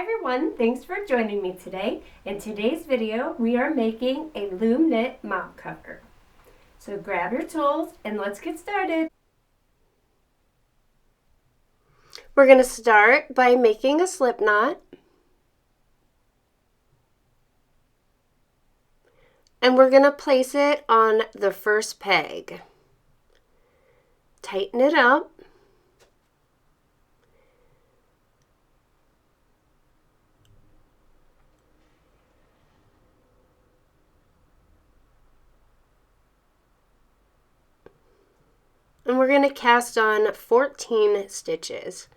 everyone, thanks for joining me today. In today's video, we are making a Loom Knit Mop cover. So grab your tools and let's get started. We're going to start by making a slip knot. And we're going to place it on the first peg. Tighten it up. And we're going to cast on 14 stitches.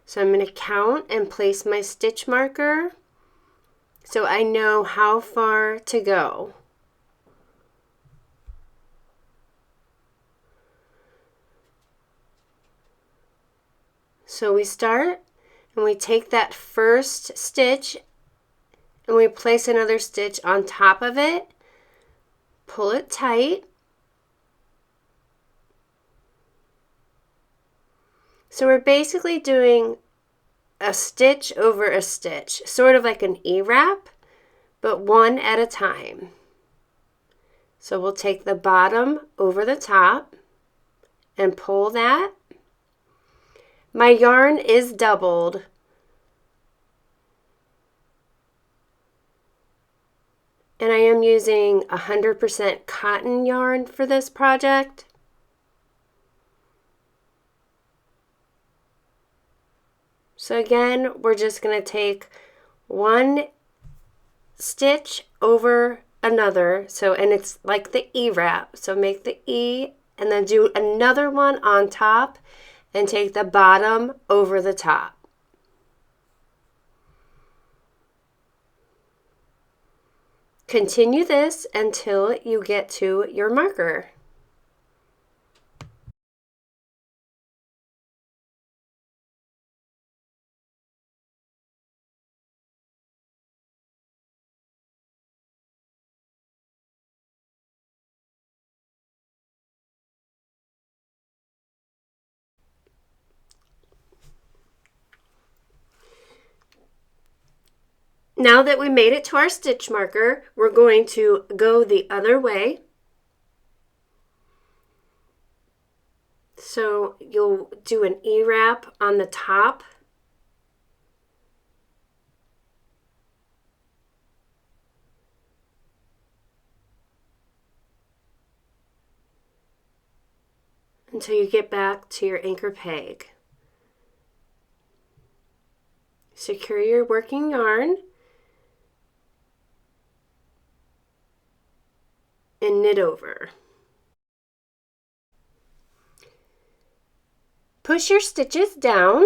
So I'm going to count and place my stitch marker so I know how far to go. So we start and we take that first stitch and we place another stitch on top of it, pull it tight. So we're basically doing a stitch over a stitch, sort of like an E-wrap, but one at a time. So we'll take the bottom over the top and pull that. My yarn is doubled. And I am using 100% cotton yarn for this project. So again, we're just going to take one stitch over another. And it's like the E-wrap. So make the E and then do another one on top and take the bottom over the top. Continue this until you get to your marker. Now that we made it to our stitch marker, we're going to go the other way. So you'll do an E-wrap on the top. Until you get back to your anchor peg. Secure your working yarn and knit over. Push your stitches down.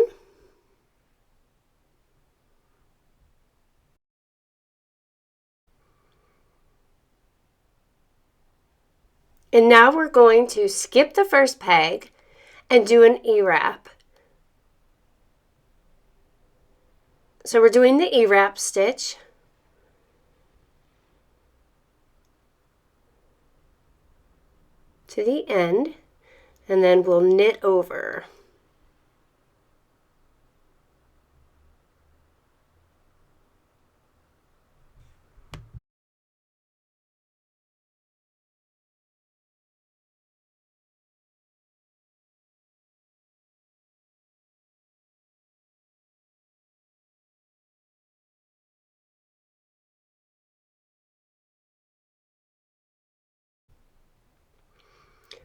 And now we're going to skip the first peg and do an E-wrap. So we're doing the E-wrap stitch. To the end, and then we'll knit over.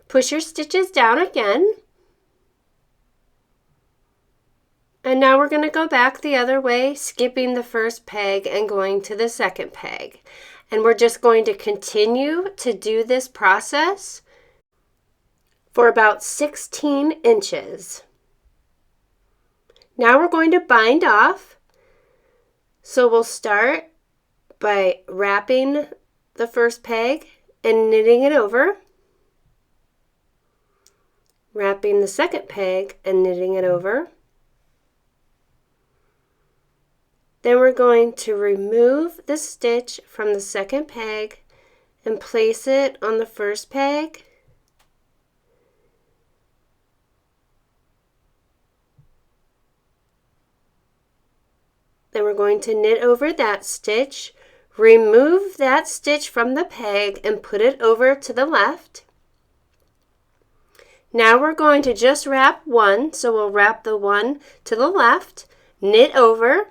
Push your stitches down again. And now we're going to go back the other way, skipping the first peg and going to the second peg. And we're just going to continue to do this process for about 16 inches. Now we're going to bind off. So we'll start by wrapping the first peg and knitting it over. Wrapping the second peg and knitting it over. Then we're going to remove the stitch from the second peg and place it on the first peg. Then we're going to knit over that stitch, remove that stitch from the peg and put it over to the left. Now we're going to just wrap one, so we'll wrap the one to the left, knit over,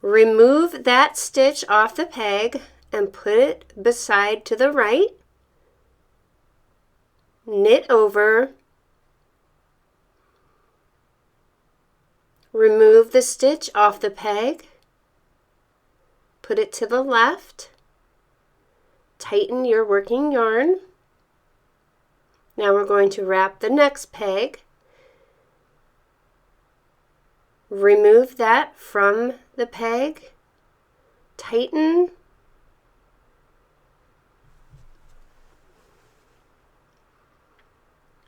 remove that stitch off the peg and put it beside to the right, knit over, remove the stitch off the peg, put it to the left, tighten your working yarn. Now we're going to wrap the next peg, remove that from the peg, tighten,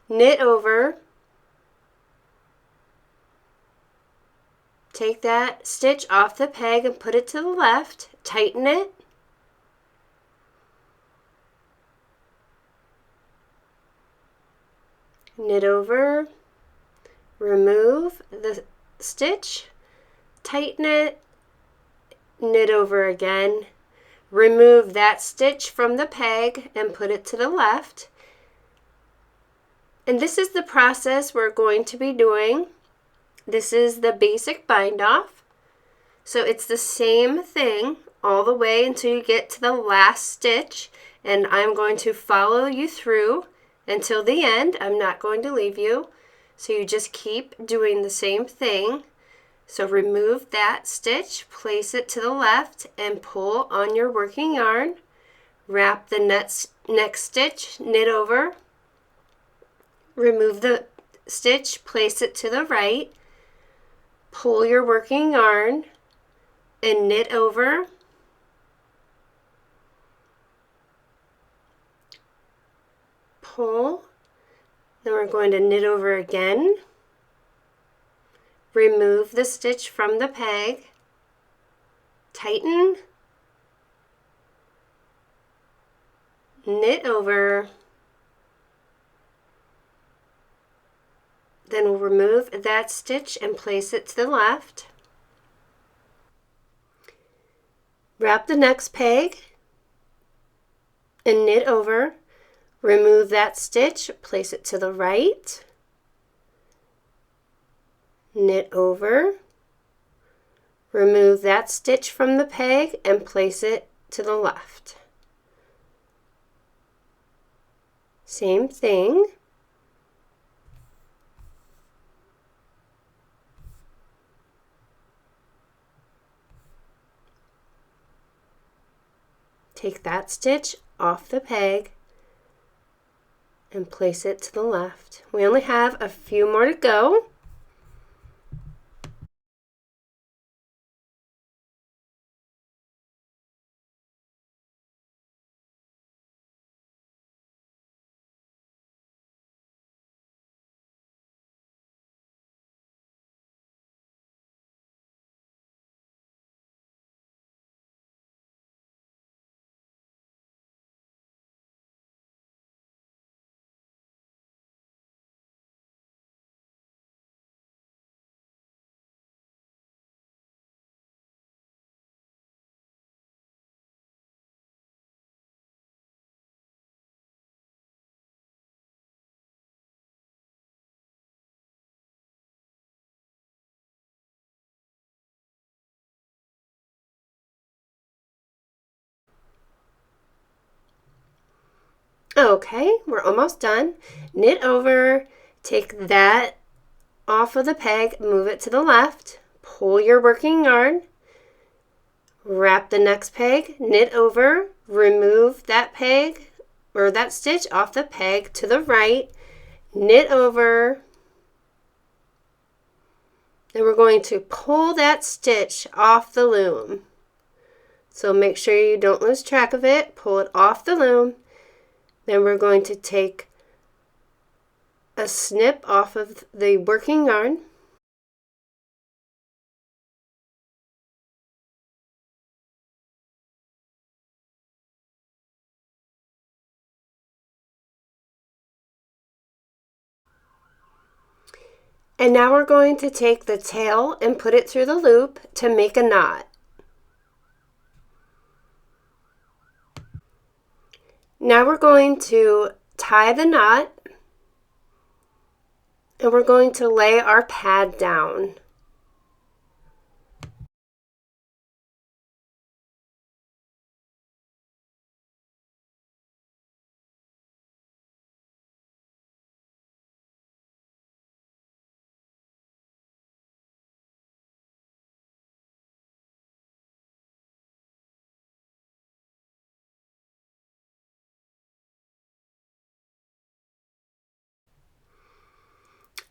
knit over, take that stitch off the peg and put it to the left, tighten it, knit over, remove the stitch, tighten it, knit over again, remove that stitch from the peg and put it to the left. And this is the process we're going to be doing. This is the basic bind off. So it's the same thing all the way until you get to the last stitch, and I'm going to follow you through until the end. I'm not going to leave you. So you just keep doing the same thing. So remove that stitch, place it to the left, and pull on your working yarn. Wrap the next stitch, knit over, remove the stitch, place it to the right, pull your working yarn, and knit over, pull. Then we're going to knit over again, remove the stitch from the peg, tighten, knit over, then we'll remove that stitch and place it to the left. Wrap the next peg and knit over, remove that stitch, place it to the right, knit over, remove that stitch from the peg and place it to the left. Same thing. Take that stitch off the peg and place it to the left. We only have a few more to go. Okay, we're almost done. Knit over, take that off of the peg, move it to the left, pull your working yarn, wrap the next peg, knit over, remove that peg or that stitch off the peg to the right, knit over, then we're going to pull that stitch off the loom. So make sure you don't lose track of it, pull it off the loom. Then we're going to take a snip off of the working yarn. And now we're going to take the tail and put it through the loop to make a knot. Now we're going to tie the knot and we're going to lay our pad down.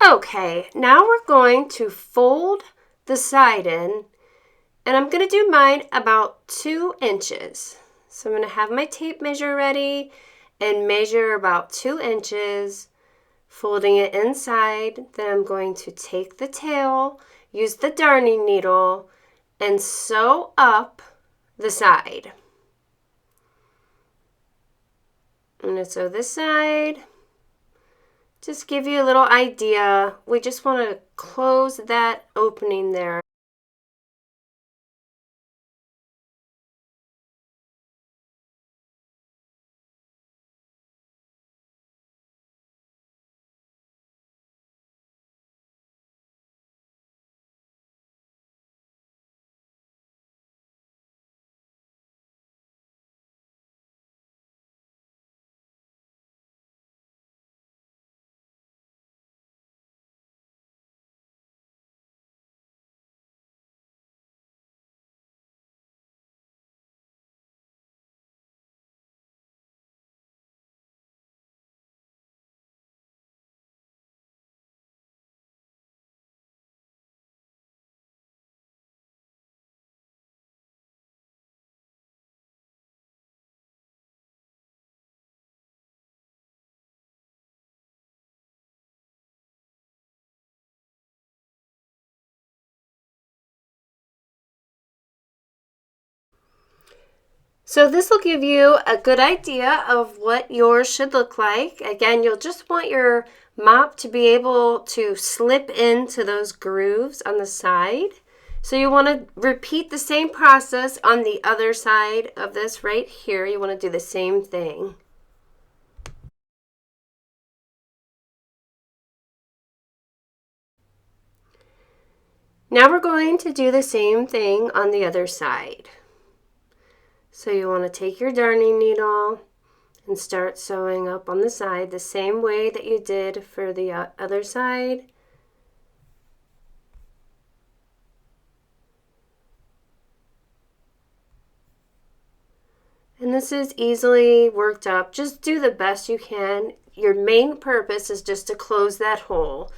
Okay, now we're going to fold the side in, and I'm going to do mine about 2 inches. So I'm going to have my tape measure ready and measure about 2 inches, folding it inside. Then I'm going to take the tail, use the darning needle, and sew up the side. I'm going to sew this side. Just give you a little idea. We just want to close that opening there. So this will give you a good idea of what yours should look like. Again, you'll just want your mop to be able to slip into those grooves on the side. So you want to repeat the same process on the other side of this right here. You want to do the same thing. Now we're going to do the same thing on the other side. So you want to take your darning needle and start sewing up on the side the same way that you did for the other side. And this is easily worked up. Just do the best you can. Your main purpose is just to close that hole.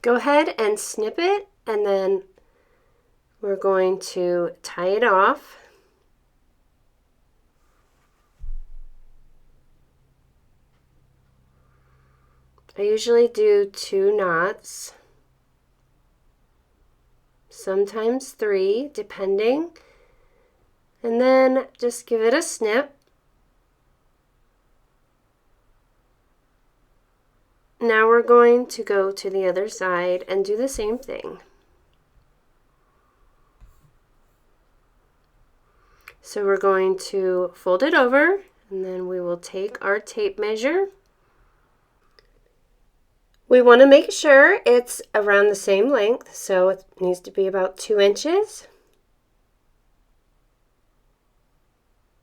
Go ahead and snip it, and then we're going to tie it off. I usually do 2 knots, sometimes 3, depending. And then just give it a snip. Now we're going to go to the other side and do the same thing. So we're going to fold it over, and then we will take our tape measure. We want to make sure it's around the same length, so it needs to be about 2 inches.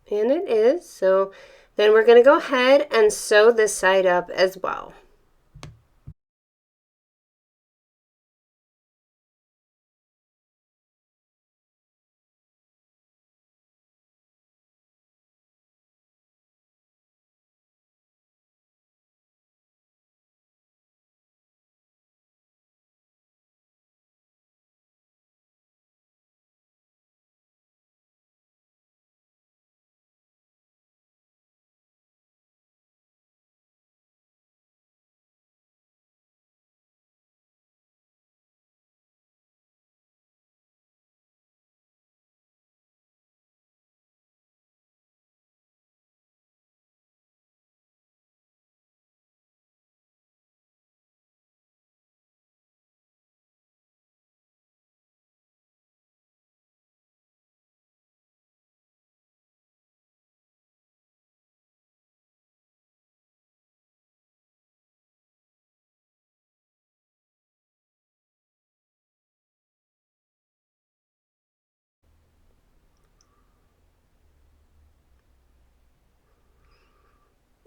And it is. So then we're going to go ahead and sew this side up as well.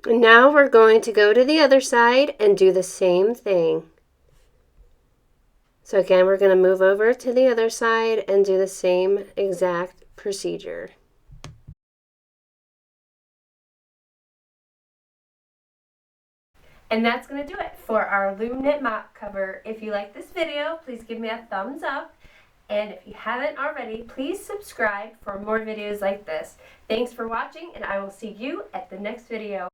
And now we're going to go to the other side and do the same thing. So again, we're going to move over to the other side and do the same exact procedure. And that's going to do it for our Loom Knit Mop cover. If you like this video, please give me a thumbs up. And if you haven't already, please subscribe for more videos like this. Thanks for watching, and I will see you at the next video.